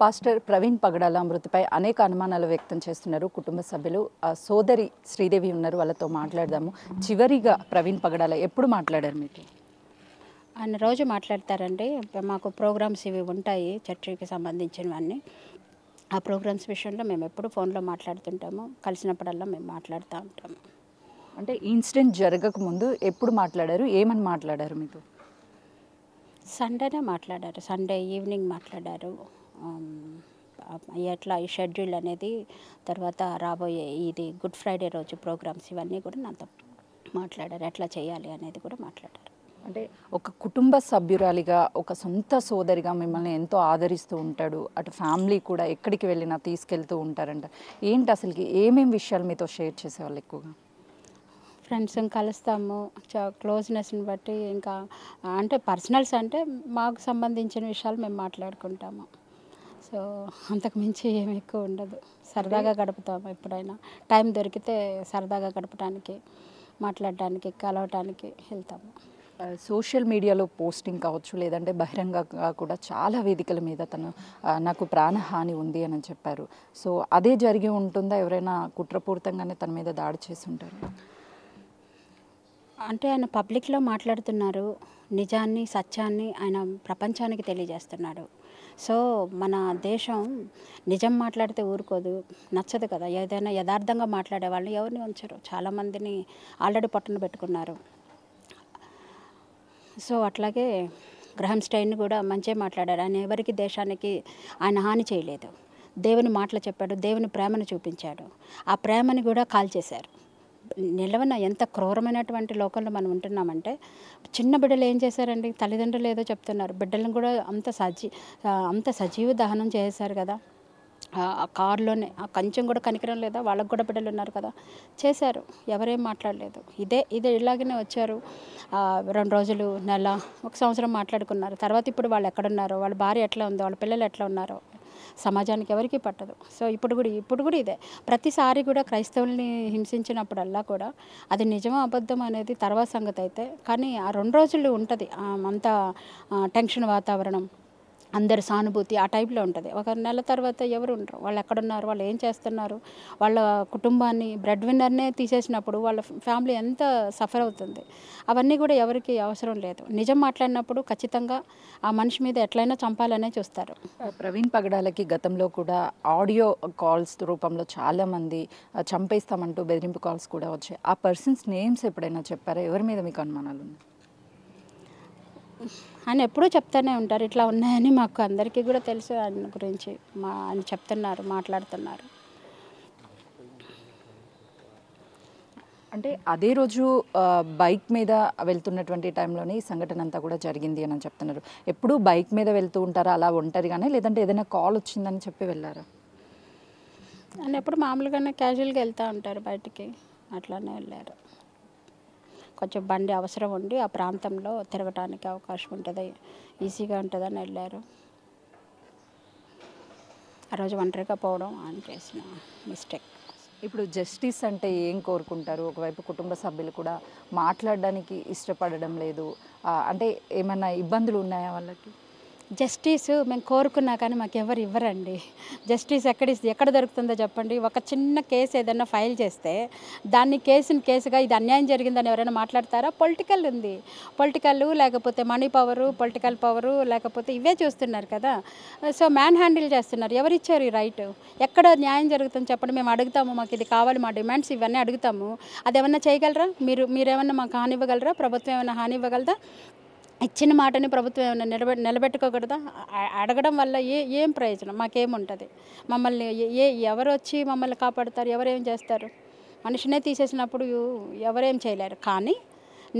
Pastor Praveen పగడాల మృతిపై అనేక అనుమానాలు వ్యక్తం చేస్తున్నారు కుటుంబ సభ్యులు. సోదరి శ్రీదేవి ఉన్నారు, వాళ్ళతో మాట్లాడదాము. చివరిగా ప్రవీణ్ పగడాల ఎప్పుడు మాట్లాడారు మీకు? ఆయన రోజు మాట్లాడతారండి. మాకు ప్రోగ్రామ్స్ ఇవి ఉంటాయి చర్చికి సంబంధించినవన్నీ. ఆ ప్రోగ్రామ్స్ విషయంలో మేము ఎప్పుడు ఫోన్లో మాట్లాడుతుంటాము. కలిసినప్పుడల్లా మేము మాట్లాడుతూ ఉంటాము. అంటే ఇన్సిడెంట్ జరగకముందు ఎప్పుడు మాట్లాడారు, ఏమని మాట్లాడారు మీతో? సండేనే మాట్లాడారు, సండే ఈవినింగ్ మాట్లాడారు. ఎట్లా ఈ షెడ్యూల్ అనేది, తర్వాత రాబోయే ఇది గుడ్ ఫ్రైడే రోజు ప్రోగ్రామ్స్ ఇవన్నీ కూడా నాతో మాట్లాడారు. ఎట్లా చేయాలి అనేది కూడా మాట్లాడారు. అంటే ఒక కుటుంబ సభ్యురాలిగా, ఒక సొంత సోదరిగా మిమ్మల్ని ఎంతో ఆదరిస్తూ ఉంటాడు. అటు ఫ్యామిలీ కూడా ఎక్కడికి వెళ్ళినా తీసుకెళ్తూ ఉంటారంట. ఏంటి అసలుకి ఏమేమి విషయాలు మీతో షేర్ చేసేవాళ్ళు ఎక్కువగా? ఫ్రెండ్స్ని కలుస్తాము, క్లోజ్నెస్ని బట్టి. ఇంకా అంటే పర్సనల్స్ అంటే మాకు సంబంధించిన విషయాలు మేము మాట్లాడుకుంటాము. సో అంతకుమించి ఏమి ఎక్కువ ఉండదు. సరదాగా గడుపుతాము. ఎప్పుడైనా టైం దొరికితే సరదాగా గడపడానికి, మాట్లాడడానికి, కలవటానికి వెళ్తాము. సోషల్ మీడియాలో పోస్టింగ్ కావచ్చు, లేదంటే బహిరంగంగా కూడా చాలా వేదికల మీద తను నాకు ప్రాణహాని ఉంది అని చెప్పారు. సో అదే జరిగి ఉంటుందా? ఎవరైనా కుట్రపూరితంగానే తన మీద దాడి చేసి ఉంటారు? అంటే ఆయన పబ్లిక్లో మాట్లాడుతున్నారు, నిజాన్ని సత్యాన్ని ఆయన ప్రపంచానికి తెలియజేస్తున్నాడు. సో మన దేశం నిజం మాట్లాడితే ఊరుకోదు, నచ్చదు కదా. ఏదైనా యథార్థంగా మాట్లాడే వాళ్ళని ఎవరిని ఉంచరు. చాలామందిని ఆల్రెడీ పట్టున పెట్టుకున్నారు. సో అట్లాగే గ్రహం స్టైన్ కూడా మంచిగా మాట్లాడారు. ఆయన ఎవరికి దేశానికి ఆయన హాని చేయలేదు. దేవుని మాటలు చెప్పాడు, దేవుని ప్రేమను చూపించాడు. ఆ ప్రేమని కూడా కాల్చేశారు. నిలవన ఎంత క్రూరమైనటువంటి లోకంలో మనం ఉంటున్నామంటే, చిన్న బిడ్డలు ఏం చేశారండి? తల్లిదండ్రులు ఏదో చెప్తున్నారు, బిడ్డలను కూడా అంత సజీవ దహనం చేశారు కదా. ఆ కారులోనే కొంచెం కూడా కనికరం లేదా? వాళ్ళకు కూడా బిడ్డలు ఉన్నారు కదా, చేశారు. ఎవరేం మాట్లాడలేదు. ఇదే ఇలాగనే వచ్చారు. 2 రోజులు, నెల, 1 సంవత్సరం మాట్లాడుకున్నారు. తర్వాత ఇప్పుడు వాళ్ళు ఎక్కడున్నారో, వాళ్ళ భార్య ఎట్లా ఉందో, వాళ్ళ పిల్లలు ఎట్లా ఉన్నారో సమాజానికి ఎవరికీ పట్టదు. సో ఇప్పుడు కూడా ఇదే. ప్రతిసారి కూడా క్రైస్తవుల్ని హింసించినప్పుడల్లా కూడా అది నిజమో అబద్ధం అనేది తర్వాత సంగతి అయితే, కానీ ఆ 2 రోజులు ఉంటుంది అంత టెన్షన్ వాతావరణం, అందరు సానుభూతి ఆ టైప్లో ఉంటుంది. 1 నెల తర్వాత ఎవరు ఉండరు. వాళ్ళు ఎక్కడున్నారు, వాళ్ళు ఏం చేస్తున్నారు, వాళ్ళ కుటుంబాన్ని బ్రెడ్ విన్నర్నే తీసేసినప్పుడు వాళ్ళ ఫ్యామిలీ ఎంత సఫర్ అవుతుంది. అవన్నీ కూడా ఎవరికి అవసరం లేదు. నిజం మాట్లాడినప్పుడు ఖచ్చితంగా ఆ మనిషి మీద ఎట్లయినా చంపాలనే చూస్తారు. ప్రవీణ్ పగడాలకి గతంలో కూడా ఆడియో కాల్స్ రూపంలో చాలామంది చంపేస్తామంటూ బెదిరింపు కాల్స్ కూడా వచ్చాయి. ఆ పర్సన్స్ నేమ్స్ ఎప్పుడైనా చెప్పారా? ఎవరి మీద మీకు అనుమానాలు ఉన్నాయి? ఆయన ఎప్పుడూ చెప్తూనే ఉంటారు, ఇట్లా ఉన్నాయని. మాకు అందరికీ కూడా తెలుసు ఆయన గురించి. ఆయన చెప్తున్నారు, మాట్లాడుతున్నారు. అంటే అదే రోజు బైక్ మీద వెళ్తున్నటువంటి టైంలోనే ఈ సంఘటన అంతా కూడా జరిగింది అని చెప్తున్నారు. ఎప్పుడు బైక్ మీద వెళ్తూ ఉంటారా అలా ఒంటరిగానే, లేదంటే ఏదైనా కాల్ వచ్చిందని చెప్పి వెళ్ళారా? ఆయన ఎప్పుడు మామూలుగానే క్యాజువల్గా వెళ్తూ ఉంటారు బయటికి, అట్లానే వెళ్ళారు. కొంచెం బండి అవసరం ఉండి ఆ ప్రాంతంలో తిరగటానికి అవకాశం ఉంటుంది, ఈజీగా ఉంటుందని వెళ్ళారు. ఆ రోజు ఒంటరిగా పోవడం ఆయన చేసిన మిస్టేక్. ఇప్పుడు జస్టిస్ అంటే ఏం కోరుకుంటారు? ఒకవైపు కుటుంబ సభ్యులు కూడా మాట్లాడడానికి ఇష్టపడడం లేదు. అంటే ఏమన్నా ఇబ్బందులు ఉన్నాయా వాళ్ళకి? జస్టిస్ మేము కోరుకున్నా కానీ మాకు ఎవరు ఇవ్వరండి. జస్టిస్ ఎక్కడ దొరుకుతుందో చెప్పండి. ఒక చిన్న కేసు ఏదైనా ఫైల్ చేస్తే దాన్ని కేసుగా ఇది అన్యాయం జరిగిందని ఎవరైనా మాట్లాడతారా? పొలిటికల్ ఉంది, పొలిటికల్ లేకపోతే మనీ పవరు, పొలిటికల్ పవరు, లేకపోతే ఇవే చూస్తున్నారు కదా. సో మ్యాన్ హ్యాండిల్ చేస్తున్నారు. ఎవరు ఇచ్చారు ఈ రైట్? ఎక్కడ న్యాయం జరుగుతుంది చెప్పండి. మేము అడుగుతాము, మాకు ఇది కావాలి, మా డిమాండ్స్ ఇవన్నీ అడుగుతాము. అది ఏమన్నా చేయగలరా? మీరేమన్నా మాకు హాని ఇవ్వగలరా? ప్రభుత్వం ఏమైనా హాని ఇవ్వగలదా? ఇచ్చిన మాటని ప్రభుత్వం ఏమైనా నిలబెట్టుకోకూడదా? అడగడం వల్ల ఏం ప్రయోజనం? మాకేముంటుంది? మమ్మల్ని ఎవరు వచ్చి మమ్మల్ని కాపాడుతారు? ఎవరేం చేస్తారు? మనిషినే తీసేసినప్పుడు ఎవరేం చేయలేరు. కానీ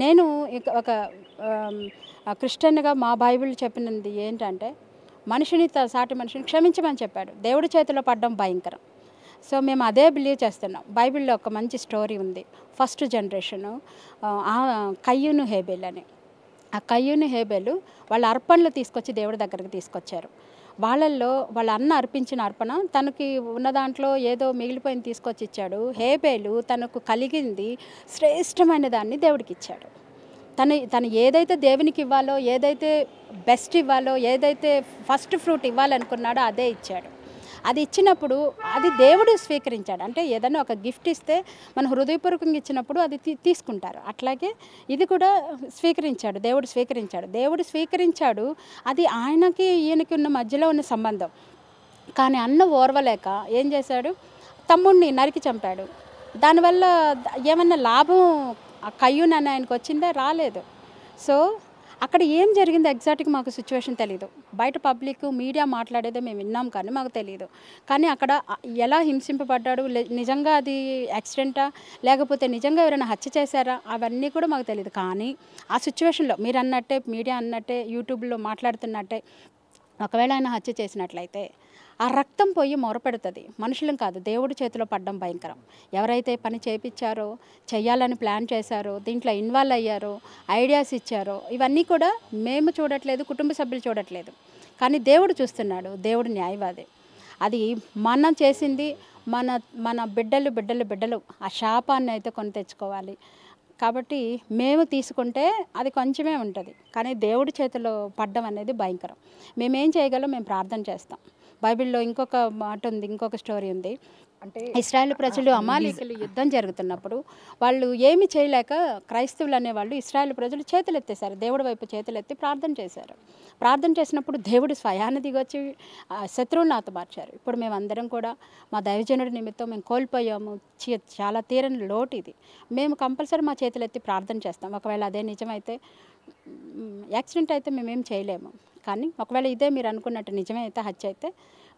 నేను ఒక క్రిస్టియన్గా మా బైబిల్ చెప్పినది ఏంటంటే, సాటి మనిషిని క్షమించమని చెప్పాడు. దేవుడి చేతిలో పడ్డం భయంకరం. సో మేము అదే బిలీవ్ చేస్తున్నాం. బైబిల్లో ఒక మంచి స్టోరీ ఉంది. ఫస్ట్ జనరేషను కయ్యూను హేబెల్ అని. ఆ కయ్యూను హేబెలు వాళ్ళ అర్పణలు తీసుకొచ్చి దేవుడి దగ్గరికి తీసుకొచ్చారు. వాళ్ళల్లో వాళ్ళ అన్న అర్పించిన అర్పణ తనకి ఉన్న దాంట్లో ఏదో మిగిలిపోయింది తీసుకొచ్చి ఇచ్చాడు. హేబెలు తనకు కలిగింది శ్రేష్టమైన దాన్ని దేవుడికి ఇచ్చాడు. తను ఏదైతే దేవునికి ఇవ్వాలో, ఏదైతే బెస్ట్ ఇవ్వాలో, ఏదైతే ఫస్ట్ ఫ్రూట్ ఇవ్వాలనుకున్నాడో అదే ఇచ్చాడు. అది ఇచ్చినప్పుడు అది దేవుడు స్వీకరించాడు. అంటే ఏదైనా ఒక గిఫ్ట్ ఇస్తే మన హృదయపూర్వకంగా ఇచ్చినప్పుడు అది తీసుకుంటారు. అట్లాగే ఇది కూడా స్వీకరించాడు, దేవుడు స్వీకరించాడు. అది ఆయనకి ఈయనకి ఉన్న మధ్యలో ఉన్న సంబంధం. కానీ అన్న ఓర్వలేక ఏం చేశాడు, తమ్ముడిని నరికి చంపాడు. దానివల్ల ఏమన్నా లాభం కయ్యూన్ అని ఆయనకు వచ్చిందా? రాలేదు. సో అక్కడ ఏం జరిగిందో ఎగ్జాక్ట్గా మాకు సిచ్యువేషన్ తెలియదు. బయట పబ్లిక్ మీడియా మాట్లాడేదో మేము విన్నాం కానీ మాకు తెలియదు. కానీ అక్కడ ఎలా హింసింపబడ్డాడు, నిజంగా అది యాక్సిడెంటా లేకపోతే నిజంగా ఎవరైనా హత్య చేశారా అవన్నీ కూడా మాకు తెలియదు. కానీ ఆ సిచ్యువేషన్లో మీరు అన్నట్టే, మీడియా అన్నట్టే, యూట్యూబ్లో మాట్లాడుతున్నట్టే ఒకవేళ ఆయన హత్య చేసినట్లయితే ఆ రక్తం పోయి మొరపెడుతుంది. మనుషులం కాదు, దేవుడి చేతిలో పడ్డం భయంకరం. ఎవరైతే పని చేయించారో, చెయ్యాలని ప్లాన్ చేశారో, దీంట్లో ఇన్వాల్వ్ అయ్యారో, ఐడియాస్ ఇచ్చారో, ఇవన్నీ కూడా మేము చూడట్లేదు, కుటుంబ సభ్యులు చూడట్లేదు. కానీ దేవుడు చూస్తున్నాడు, దేవుడు న్యాయవాది. అది మనం చేసింది మన బిడ్డలు ఆ శాపాన్ని అయితే కొని తెచ్చుకోవాలి. కాబట్టి మేము తీసుకుంటే అది కొంచెమే ఉంటుంది. కానీ దేవుడి చేతిలో పడ్డం అనేది భయంకరం. మేమేం చేయగలం, మేము ప్రార్థన చేస్తాం. బైబిల్లో ఇంకొక మాట ఉంది, ఇంకొక స్టోరీ ఉంది. అంటే ఇశ్రాయేలు ప్రజలు అమాలేకీయులు యుద్ధం జరుగుతున్నప్పుడు వాళ్ళు ఏమి చేయలేక క్రైస్తవులు అనేవాళ్ళు ఇశ్రాయేలు ప్రజలు చేతులెత్తేశారు, దేవుడి వైపు చేతులెత్తి ప్రార్థన చేశారు. ప్రార్థన చేసినప్పుడు దేవుడు స్వయాన దిగొచ్చి శత్రువులను హతమార్చారు. ఇప్పుడు మేమందరం కూడా మా దైవజనుడి నిమిత్తం మేము కోల్పోయాము, చాలా తీరని లోటు ఇది. మేము కంపల్సరీ మా చేతులెత్తి ప్రార్థన చేస్తాం. ఒకవేళ అదే నిజమైతే, యాక్సిడెంట్ అయితే మేమేం చేయలేము. కానీ ఒకవేళ ఇదే మీరు అనుకున్నట్టు నిజమే అయితే, హత్య అయితే,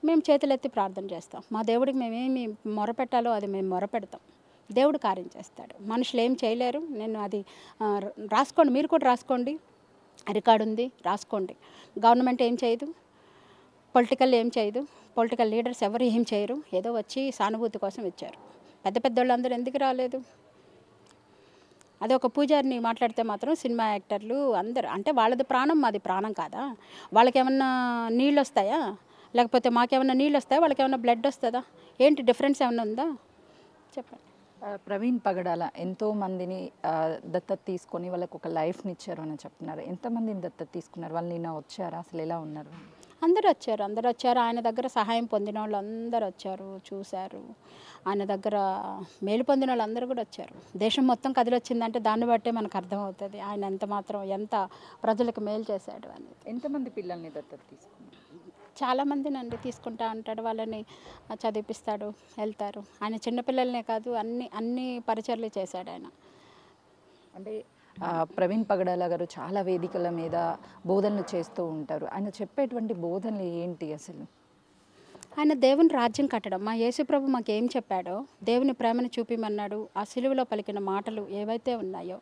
మేము చేతులెత్తి ప్రార్థన చేస్తాం. మా దేవుడికి మేమేమి మొరపెట్టాలో అది మేము మొరపెడతాం. దేవుడు కార్యం చేస్తాడు. మనుషులు ఏం చేయలేరు. నేను అది రాసుకోండి, మీరు కూడా రాసుకోండి, రికార్డు ఉంది, రాసుకోండి. గవర్నమెంట్ ఏం చేయదు, పొలిటికల్ ఏం చేయదు, పొలిటికల్ లీడర్స్ ఎవరు ఏం చేయరు. ఏదో వచ్చి సానుభూతి కోసం ఇచ్చారు. పెద్ద వాళ్ళందరూ ఎందుకు రాలేదు? అదే ఒక పూజారిని మాట్లాడితే మాత్రం సినిమా యాక్టర్లు అందరు, అంటే వాళ్ళది ప్రాణం, మాది ప్రాణం కాదా? వాళ్ళకి ఏమన్నా నీళ్ళు వస్తాయా? లేకపోతే మాకేమన్నా నీళ్ళు వస్తాయా? వాళ్ళకి ఏమన్నా బ్లడ్ వస్తుందా? ఏంటి డిఫరెన్స్ ఏమన్నా ఉందా? చెప్పండి. ప్రవీణ్ పగడాల ఎంతోమందిని దత్తత తీసుకొని వాళ్ళకు ఒక లైఫ్ని ఇచ్చారు అని చెప్తున్నారు. ఎంతమందిని దత్తత తీసుకున్నారు? వాళ్ళు నిన్న వచ్చారా? అసలు ఎలా ఉన్నారు? అందరూ వచ్చారు. ఆయన దగ్గర సహాయం పొందిన వాళ్ళు అందరూ వచ్చారు, చూశారు. ఆయన దగ్గర మేలు పొందిన వాళ్ళు అందరూ కూడా వచ్చారు. దేశం మొత్తం కదిలొచ్చిందంటే దాన్ని బట్టే మనకు అర్థమవుతుంది ఆయన ఎంత ప్రజలకు మేలు చేశాడు అని. ఎంతమంది పిల్లల్ని దత్తత తీసుకున్నారు? చాలామందినండి తీసుకుంటా అంటాడు, వాళ్ళని చదివిపిస్తాడు, వెళ్తారు. ఆయన చిన్నపిల్లలనే కాదు, అన్ని పరిచర్లు చేశాడు ఆయన. అంటే ప్రవీణ్ పగడాల గారు చాలా వేదికల మీద బోధనలు చేస్తూ ఉంటారు. ఆయన చెప్పేటువంటి బోధనలు ఏంటి అసలు? ఆయన దేవుని రాజ్యం కట్టడం. మా యేసుప్రభు మాకేం చెప్పాడో, దేవుని ప్రేమను చూపిమన్నాడు. ఆ సిలువలో పలికిన మాటలు ఏవైతే ఉన్నాయో,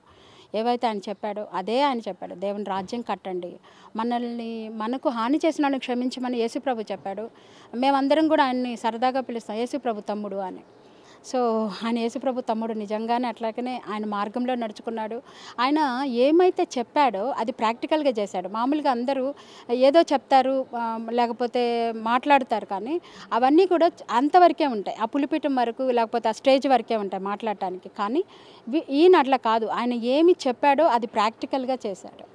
ఏవైతే ఆయన చెప్పాడో అదే ఆయన చెప్పాడు. దేవుని రాజ్యం కట్టండి, మనకు హాని చేసిన వాళ్ళని క్షమించమని యేసుప్రభు చెప్పాడు. మేమందరం కూడా ఆయన్ని సరదాగా పిలుస్తాం యేసుప్రభు తమ్ముడు అని. సో ఆయన యేసుప్రభు తమ్ముడు నిజంగానే అట్లాగనే ఆయన మార్గంలో నడుచుకున్నాడు. ఆయన ఏమైతే చెప్పాడో అది ప్రాక్టికల్గా చేశాడు. మామూలుగా అందరూ ఏదో చెప్తారు, లేకపోతే మాట్లాడతారు, కానీ అవన్నీ కూడా అంతవరకే ఉంటాయి. ఆ పులిపీఠం వరకు లేకపోతే ఆ స్టేజ్ వరకే ఉంటాయి మాట్లాడటానికి. కానీ ఈయన అట్లా కాదు, ఆయన ఏమి చెప్పాడో అది ప్రాక్టికల్గా చేశాడు.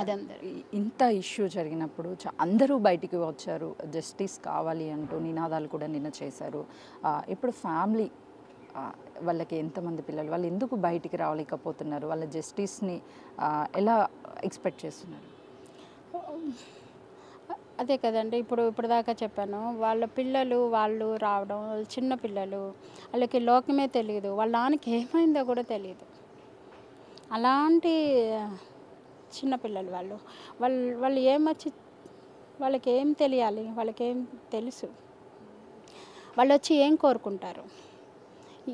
అదందరూ ఇంత ఇష్యూ జరిగినప్పుడు అందరూ బయటికి వచ్చారు, జస్టిస్ కావాలి అంటూ నినాదాలు కూడా నిన్న చేశారు. ఇప్పుడు ఫ్యామిలీ వాళ్ళకి ఎంతమంది పిల్లలు, వాళ్ళు ఎందుకు బయటికి రాలేకపోతున్నారు? వాళ్ళ జస్టిస్ని ఎలా ఎక్స్పెక్ట్ చేస్తున్నారు? అదే కదండి, ఇప్పుడు దాకా చెప్పాను. వాళ్ళ పిల్లలు వాళ్ళు రావడం, చిన్న పిల్లలు, వాళ్ళకి లోకమే తెలియదు, వాళ్ళ నాన్నకి ఏమైందో కూడా తెలియదు. అలాంటి చిన్నపిల్లలు వాళ్ళు ఏమొచ్చి, వాళ్ళకి ఏం తెలియాలి, వాళ్ళకేం తెలుసు? వాళ్ళు వచ్చి ఏం కోరుకుంటారు?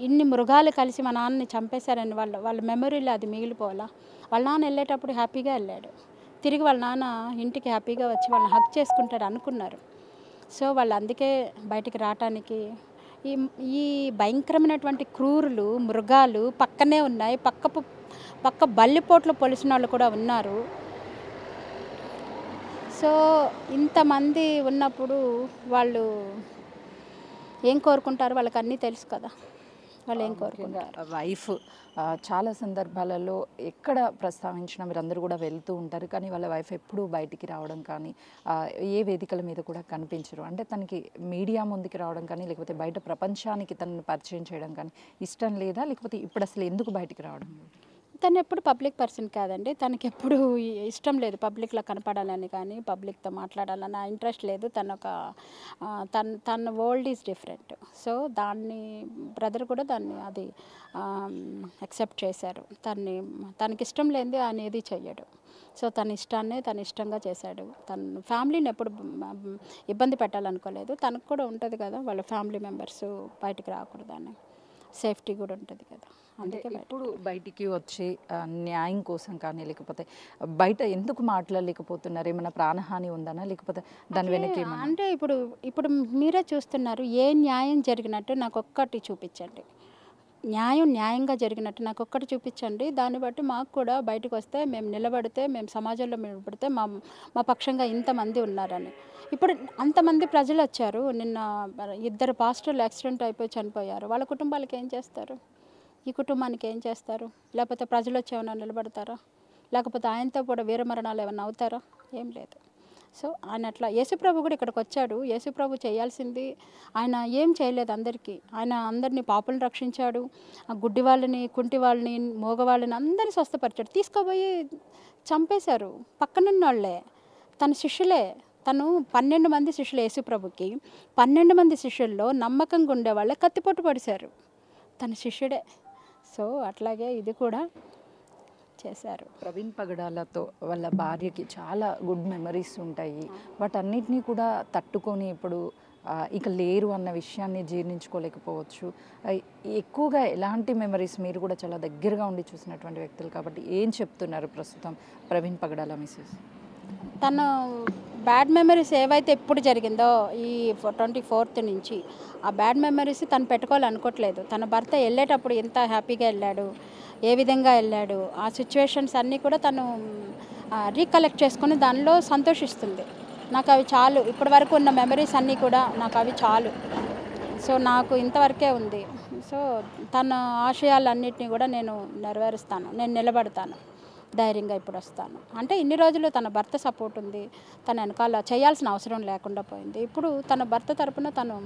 ఇన్ని మృగాలు కలిసి మా నాన్నని చంపేశారని వాళ్ళ మెమరీలో అది మిగిలిపోవాలా? వాళ్ళ నాన్న వెళ్ళేటప్పుడు హ్యాపీగా వెళ్ళాడు, తిరిగి వాళ్ళ నాన్న ఇంటికి హ్యాపీగా వచ్చి వాళ్ళని హగ్ చేసుకుంటాడు అనుకున్నారు. సో వాళ్ళు అందుకే బయటికి రావటానికి ఈ భయంకరమైనటువంటి క్రూరులు మృగాలు పక్కనే ఉన్నాయి, పక్క బల్లిపోట్లు పొలిసిన వాళ్ళు కూడా ఉన్నారు. సో ఇంతమంది ఉన్నప్పుడు వాళ్ళు ఏం కోరుకుంటారు? వాళ్ళకి అన్నీ తెలుసు కదా. వాళ్ళు ఏం కోరుకుంటారు. వైఫ్ చాలా సందర్భాలలో ఎక్కడ ప్రస్తావించినా మీరందరూ కూడా వెళ్తూ ఉంటారు, కానీ వాళ్ళ వైఫ్ ఎప్పుడూ బయటికి రావడం కానీ ఏ వేదికల మీద కూడా కనిపించరు. అంటే తనకి మీడియా ముందుకు రావడం కానీ లేకపోతే బయట ప్రపంచానికి తనని పరిచయం చేయడం కానీ ఇష్టం లేదా, లేకపోతే ఇప్పుడు అసలు ఎందుకు బయటికి రావడం లేదు? తను ఎప్పుడు పబ్లిక్ పర్సన్ కాదండి. తనకి ఎప్పుడు ఇష్టం లేదు పబ్లిక్లో కనపడాలని కానీ పబ్లిక్తో మాట్లాడాలని ఇంట్రెస్ట్ లేదు. తన వరల్డ్ ఈజ్ డిఫరెంట్. సో దాన్ని బ్రదర్ కూడా దాన్ని అది యాక్సెప్ట్ చేశారు. తనకి ఇష్టం లేనిది ఆయన ఏది చెయ్యడు. సో తన ఇష్టాన్నే తను ఇష్టంగా చేశాడు. తన ఫ్యామిలీని ఎప్పుడు ఇబ్బంది పెట్టాలనుకోలేదు. తనకు కూడా ఉంటుంది కదా వాళ్ళ ఫ్యామిలీ మెంబర్స్ బయటికి రాకూడదని, సేఫ్టీ కూడా ఉంటుంది కదా. అందుకే ఇప్పుడు బయటికి వచ్చి న్యాయం కోసం కానీ లేకపోతే బయట ఎందుకు మాట్లాడలేకపోతున్నారు? ఏమైనా ప్రాణహాని ఉందనా, లేకపోతే దాని వెనక అంటే ఇప్పుడు మీరే చూస్తున్నారు. ఏ న్యాయం జరిగినట్టు నాకు ఒక్కటి చూపించండి. న్యాయంగా జరిగినట్టు నాకు ఒక్కటి చూపించండి. దాన్ని బట్టి మాకు కూడా బయటకు వస్తే మేము నిలబడితే, మేము సమాజంలో నిలబడితే మా పక్షంగా ఇంతమంది ఉన్నారని. ఇప్పుడు అంతమంది ప్రజలు వచ్చారు. నిన్న 2 పాస్టర్లు యాక్సిడెంట్ అయిపోయి చనిపోయారు. వాళ్ళ కుటుంబాలకి ఏం చేస్తారు? ఈ కుటుంబానికి ఏం చేస్తారు? లేకపోతే ప్రజలు వచ్చి ఏమైనా నిలబడతారా? లేకపోతే ఆయనతో కూడా వీరమరణాలు ఏమైనా అవుతారా? ఏం లేదు. సో ఆయన అట్లా యేసుప్రభు కూడా ఇక్కడికి వచ్చాడు. యేసుప్రభు చేయాల్సింది ఆయన ఏం చేయలేదు. ఆయన అందరినీ పాపులను రక్షించాడు. గుడ్డి వాళ్ళని, కుంటి వాళ్ళని, మోగవాళ్ళని అందరినీ స్వస్థపరిచాడు. తీసుకుపోయి చంపేశారు పక్కనున్న వాళ్ళే, తన శిష్యులే. తను 12 మంది శిష్యులు యేసుప్రభుకి. 12 మంది శిష్యుల్లో నమ్మకంగా ఉండేవాళ్ళే కత్తిపోటు పడిశారు. తన శిష్యుడే. సో అట్లాగే ఇది కూడా చేశారు. ప్రవీణ్ పగడాలతో వాళ్ళ భార్యకి చాలా గుడ్ మెమరీస్ ఉంటాయి. వాటన్నిటినీ కూడా తట్టుకొని ఇప్పుడు ఇక లేరు అన్న విషయాన్ని జీర్ణించుకోలేకపోవచ్చు. ఎక్కువగా ఎలాంటి మెమరీస్, మీరు కూడా చాలా దగ్గరగా ఉండి చూసినటువంటి వ్యక్తులు కాబట్టి ఏం చెప్తున్నారు ప్రస్తుతం ప్రవీణ్ పగడాల మిసెస్? తను బ్యాడ్ మెమరీస్ ఏవైతే ఎప్పుడు జరిగిందో ఈ 24th నుంచి ఆ బ్యాడ్ మెమరీస్ తను పెట్టుకోవాలనుకోవట్లేదు. తన భర్త వెళ్ళేటప్పుడు ఎంత హ్యాపీగా వెళ్ళాడు, ఏ విధంగా వెళ్ళాడు, ఆ సిచ్యువేషన్స్ అన్నీ కూడా తను రీకలెక్ట్ చేసుకొని దానిలో సంతోషిస్తుంది. నాకు అవి చాలు. ఇప్పటి వరకు ఉన్న మెమరీస్ అన్నీ కూడా నాకు అవి చాలు. సో నాకు ఇంతవరకే ఉంది. సో తన ఆశయాలన్నింటినీ కూడా నేను నెరవేరుస్తాను, నేను నిలబడతాను, ధైర్యంగా ఇప్పుడు వస్తాను. అంటే ఇన్ని రోజులు తన భర్త సపోర్ట్ ఉంది, తన వెనకాల చేయాల్సిన అవసరం లేకుండా పోయింది. ఇప్పుడు తన భర్త తరపున తను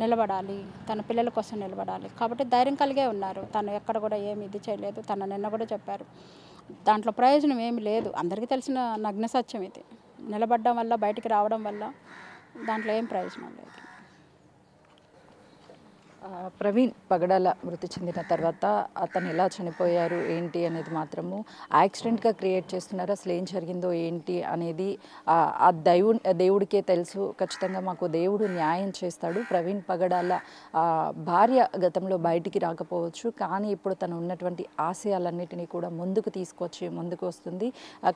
నిలబడాలి, తన పిల్లల కోసం నిలబడాలి కాబట్టి ధైర్యం కలిగే ఉన్నారు. తను ఎక్కడ కూడా ఏమి ఇది చేయలేదు. తను నిన్న కూడా చెప్పారు దాంట్లో ప్రయోజనం ఏమి లేదు. అందరికీ తెలిసిన నగ్న సత్యం ఇది. నిలబడడం వల్ల, బయటికి రావడం వల్ల దాంట్లో ఏం ప్రయోజనం లేదు. ప్రవీణ్ పగడాల మృతి చెందిన తర్వాత అతను ఎలా చనిపోయారు ఏంటి అనేది మాత్రము యాక్సిడెంట్గా క్రియేట్ చేస్తున్నారు. అసలు ఏం జరిగిందో ఏంటి అనేది ఆ దేవుడికే తెలుసు. ఖచ్చితంగా మాకు దేవుడు న్యాయం చేస్తాడు. ప్రవీణ్ పగడాల భార్య గతంలో బయటికి రాకపోవచ్చు, కానీ ఇప్పుడు తను ఉన్నటువంటి ఆశయాలన్నిటినీ కూడా ముందుకు తీసుకొచ్చి ముందుకు వస్తుంది.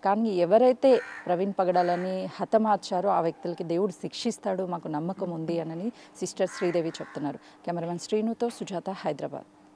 కానీ ఎవరైతే ప్రవీణ్ పగడాలని హతమార్చారో ఆ వ్యక్తులకి దేవుడు శిక్షిస్తాడు, మాకు నమ్మకం ఉంది అని సిస్టర్ శ్రీదేవి చెప్తున్నారు. కెమెరామెన్ శ్రీనుతో సుజాత, హైదరాబాద్.